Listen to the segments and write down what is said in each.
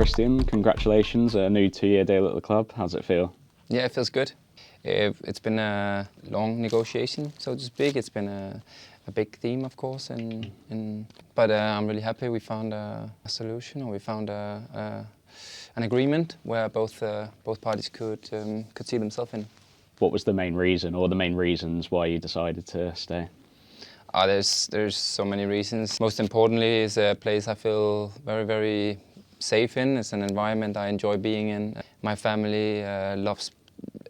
Christian, congratulations, a new 2-year deal at the club. How's it feel? Yeah, it feels good. It's been a long negotiation, so to speak. It's been a big theme, of course, but I'm really happy we found a solution, or we found an agreement where both parties could see themselves in. What was the main reason, or the main reasons why you decided to stay? There's so many reasons. Most importantly, is a place I feel very, very safe in. It's an environment I enjoy being in. My family loves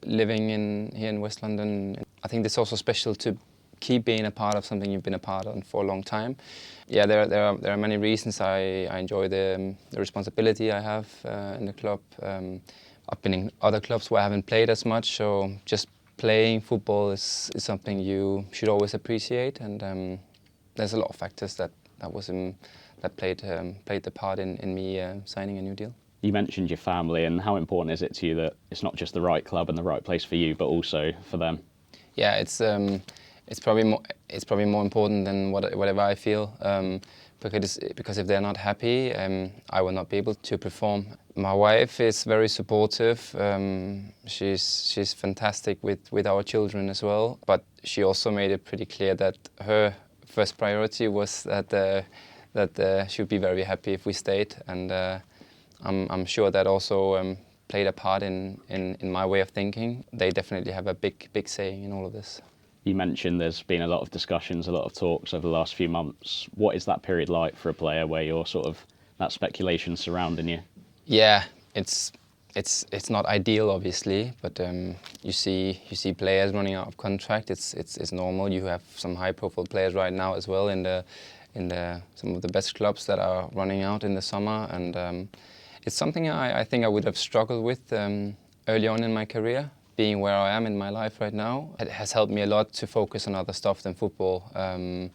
living here in West London. I think it's also special to keep being a part of something you've been a part of for a long time. Yeah, there are many reasons. I enjoy the responsibility I have in the club. I've been in other clubs where I haven't played as much, so just playing football is something you should always appreciate, and there's a lot of factors that played the part in me signing a new deal. You mentioned your family, and how important is it to you that it's not just the right club and the right place for you, but also for them? Yeah, it's probably more important than whatever I feel. Because if they're not happy, I will not be able to perform. My wife is very supportive. She's fantastic with our children as well. But she also made it pretty clear that her first priority was that she would be very happy if we stayed. And I'm sure that also played a part in my way of thinking. They definitely have a big say in all of this. You mentioned there's been a lot of discussions, a lot of talks over the last few months. What is that period like for a player where you're sort of that speculation surrounding you? Yeah, it's not ideal, obviously, but you see players running out of contract. It's normal. You have some high-profile players right now as well in some of the best clubs that are running out in the summer, and it's something I think I would have struggled with early on in my career. Being where I am in my life right now, it has helped me a lot to focus on other stuff than football, and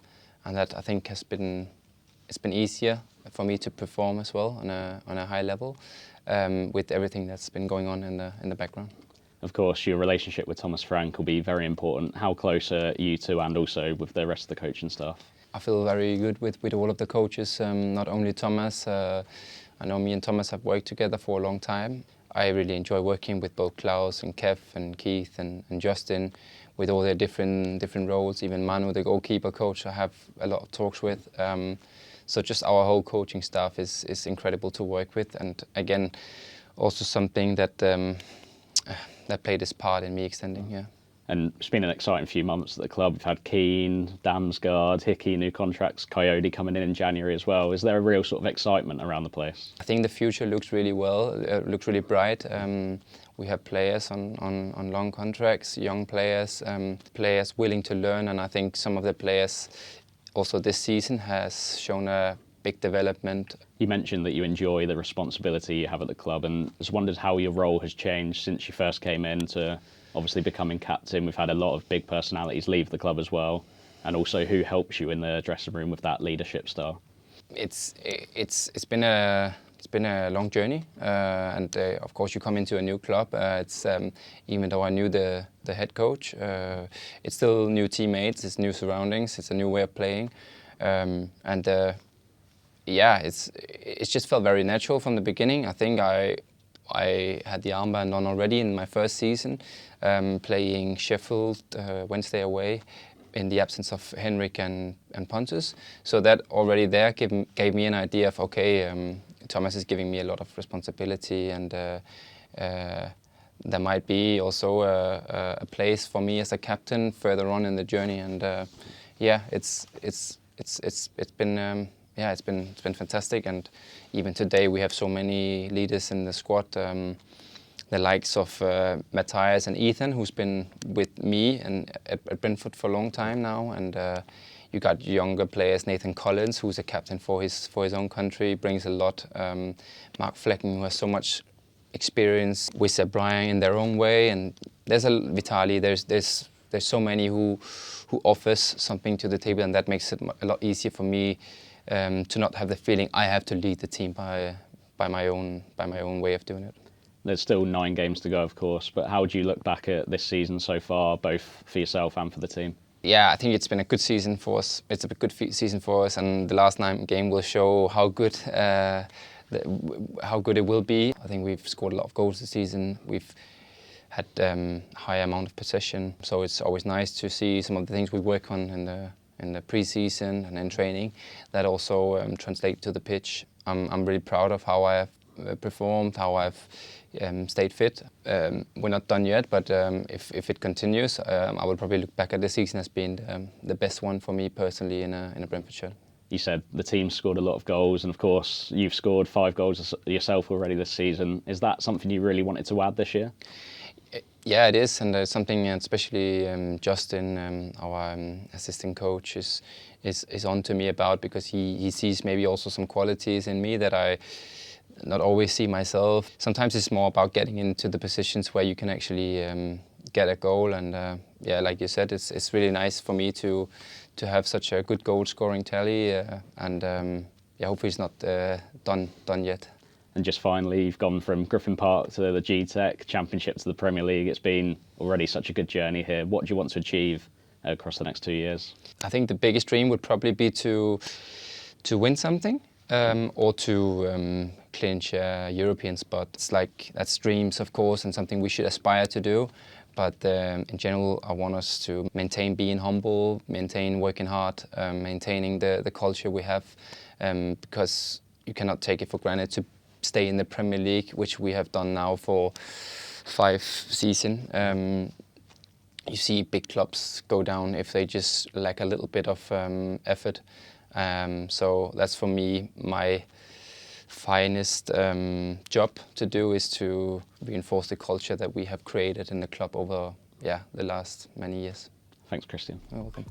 that I think it's been easier for me to perform as well on a high level with everything that's been going on in the background. Of course, your relationship with Thomas Frank will be very important. How close are you two, and also with the rest of the coaching staff? I feel very good with all of the coaches, not only Thomas. I know me and Thomas have worked together for a long time. I really enjoy working with both Klaus and Kev and Keith and Justin with all their different roles. Even Manu, the goalkeeper coach, I have a lot of talks with. So just our whole coaching staff is incredible to work with, and again, also something that played its part in me extending. Yeah. And it's been an exciting few months at the club. We've had Keane, Damsgaard, Hickey, new contracts, Coyote coming in January as well. Is there a real sort of excitement around the place? I think the future looks really looks really bright. We have players on long contracts, young players, players willing to learn, and I think some of the players also this season has shown a big development. You mentioned that you enjoy the responsibility you have at the club, and I just wondered how your role has changed since you first came in to obviously becoming captain. We've had a lot of big personalities leave the club as well, and also who helps you in the dressing room with that leadership style. It's been a long journey, and of course you come into a new club. Even though I knew the head coach, it's still new teammates, it's new surroundings, it's a new way of playing, yeah, it's just felt very natural from the beginning. I think I had the armband on already in my first season, playing Sheffield Wednesday away in the absence of Henrik and Pontus. So that already there gave me an idea of, okay, Thomas is giving me a lot of responsibility, and there might be also a place for me as a captain further on in the journey. And yeah, it's been fantastic, and even today we have so many leaders in the squad, the likes of Matthias and Ethan, who's been with me and at Brentford for a long time now, and you got younger players, Nathan Collins, who's a captain for his own country, brings a lot. Mark Flecken, who has so much experience with Brian in their own way, and there's Vitali. There's so many who offers something to the table, and that makes it a lot easier for me to not have the feeling I have to lead the team by my own way of doing it. There's still 9 games to go, of course, but how would you look back at this season so far, both for yourself and for the team? Yeah, I think it's been a good season for us. It's a good season for us, and the last 9 games will show how good how good it will be. I think we've scored a lot of goals this season. We've had high amount of possession, so it's always nice to see some of the things we work on in the pre-season and in training that also translate to the pitch. I'm really proud of how I have performed, how I've stayed fit. We're not done yet, but if it continues, I will probably look back at the season as being the best one for me personally in a Brentford shirt. You said the team scored a lot of goals, and of course you've scored 5 goals yourself already this season. Is that something you really wanted to add this year? Yeah, it is, and there's something especially Justin, our assistant coach, is on to me about, because he sees maybe also some qualities in me that I not always see myself. Sometimes it's more about getting into the positions where you can actually get a goal, and yeah, like you said, it's really nice for me to have such a good goal scoring tally, and yeah, hopefully it's not done yet. And just finally, you've gone from Griffin Park to the G-Tech Championship to the Premier League. It's been already such a good journey here. What do you want to achieve across the next 2 years? I think the biggest dream would probably be to win something, or to clinch a European spot. It's like, that's dreams, of course, and something we should aspire to do. But in general, I want us to maintain being humble, maintain working hard, maintaining the culture we have, because you cannot take it for granted to stay in the Premier League, which we have done now for 5 seasons. You see big clubs go down if they just lack a little bit of effort. So that's for me my finest job to do, is to reinforce the culture that we have created in the club over the last many years. Thanks, Christian. You're welcome.